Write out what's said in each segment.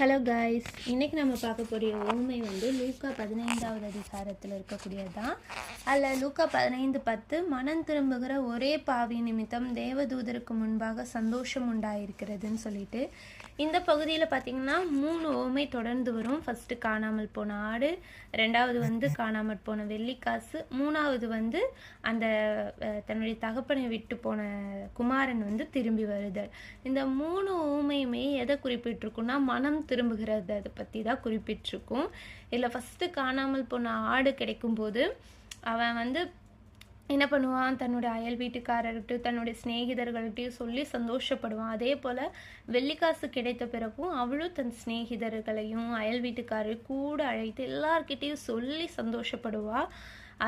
Hello guys, இன்றைக்கி நம்ம பார்க்கக்கூடிய ஓமை லூக்கா 15வது அதிகாரத்தில் இருக்கக்கூடியது தான். அதில் லூக்கா 15:10 மனம் திரும்புகிற ஒரே பாவி நிமித்தம் தேவதூதருக்கு முன்பாக சந்தோஷம் உண்டாயிருக்கிறதுன்னு சொல்லிட்டு இந்த பகுதியில் பார்த்திங்கன்னா 3 ஓமை தொடர்ந்து வரும். ஃபஸ்ட்டு காணாமல் போன ஆடு, ரெண்டாவது காணாமல் போன வெள்ளிக்காசு, மூணாவது அந்த தன்னுடைய தகப்பனை விட்டு போன குமாரன் திரும்பி வருதல். இந்த 3 ஓமையுமே எதை குறிப்பிட்டிருக்குன்னா மனம் திரும்புகிறது அதை பற்றி தான் குறிப்பிட்டிருக்கும். இதில் ஃபஸ்ட்டு காணாமல் போன ஆடு கிடைக்கும்போது அவன் என்ன பண்ணுவான், தன்னோட அயல் வீட்டுக்காரர்கிட்டையும் தன்னுடைய சிநேகிதர்கள்ட்டையும் சொல்லி சந்தோஷப்படுவான். அதே போல் வெள்ளிக்காசு கிடைத்த பிறகும் அவளும் தன் சிநேகிதர்களையும் அயல் வீட்டுக்காரரையும் கூட அழைத்து எல்லார்கிட்டையும் சொல்லி சந்தோஷப்படுவாள்.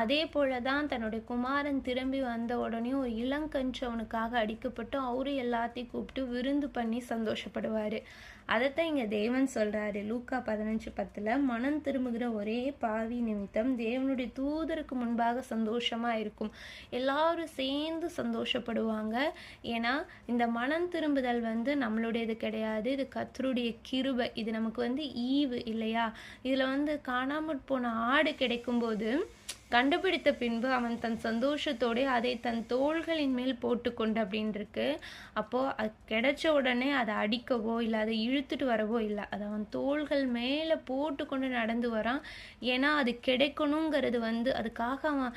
அதே போல தான் தன்னுடைய குமாரன் திரும்பி வந்த உடனே ஒரு இளங்கன்று அவனுக்காக அடிக்கப்பட்டு அவரும் எல்லாத்தையும் கூப்பிட்டு விருந்து பண்ணி சந்தோஷப்படுவார். அதைத்தான் இங்கே தேவன் சொல்கிறாரு லூக்கா 15:10 மனம் திரும்புகிற ஒரே பாவி நிமித்தம் தேவனுடைய தூதருக்கு முன்பாக சந்தோஷமாக இருக்கும். எல்லாரும் சேர்ந்து சந்தோஷப்படுவாங்க. ஏன்னா இந்த மனம் திரும்புதல் நம்மளுடையது கிடையாது, இது கர்த்தருடைய கிருபை. இது நமக்கு ஈவு இல்லையா? இதில் காணாமற் போன ஆடு கிடைக்கும்போது கண்டுபிடித்த பின்பு அவன் தன் சந்தோஷத்தோடு அதை தன் தோள்களின் மேல் போட்டுக்கொண்டு அப்படின்னு இருக்கு. அப்போது அது கிடைச்ச உடனே அதை அடிக்கவோ இல்லை அதை இழுத்துட்டு வரவோ இல்லை, அதை அவன் தோள்கள் மேலே போட்டுக்கொண்டு நடந்து வரான். ஏன்னா அது கிடைக்கணுங்கிறது அதுக்காக அவன்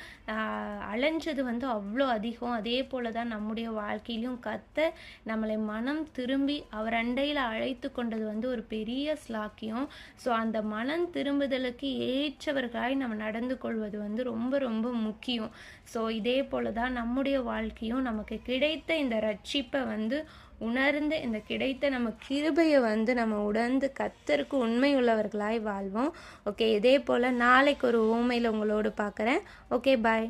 அலைஞ்சது அவ்வளோ அதிகம். அதே போல தான் நம்முடைய வாழ்க்கையிலும் கர்த்தர் நம்மளை மனம் திரும்பி அவர் அண்டையில் அழைத்து கொண்டது ஒரு பெரிய ஸ்லாக்கியம். ஸோ அந்த மனம் திரும்புதலுக்கு ஏற்றவர்களாய் நம்ம நடந்து கொள்வது ரொம்ப ரொம்ப முக்கியம். ஸோ இதே போல தான் நம்முடைய வாழ்க்கையும் நமக்கு கிடைத்த இந்த ரட்சிப்பை உணர்ந்து இந்த கிடைத்த நம்ம கிருபையை நம்ம உணர்ந்து கர்த்தருக்கு உண்மை உள்ளவர்களாய் வாழ்வோம். ஓகே, இதே போல் நாளைக்கு ஒரு ஓமையில் உங்களோடு பார்க்குறேன். ஓகே, பாய்.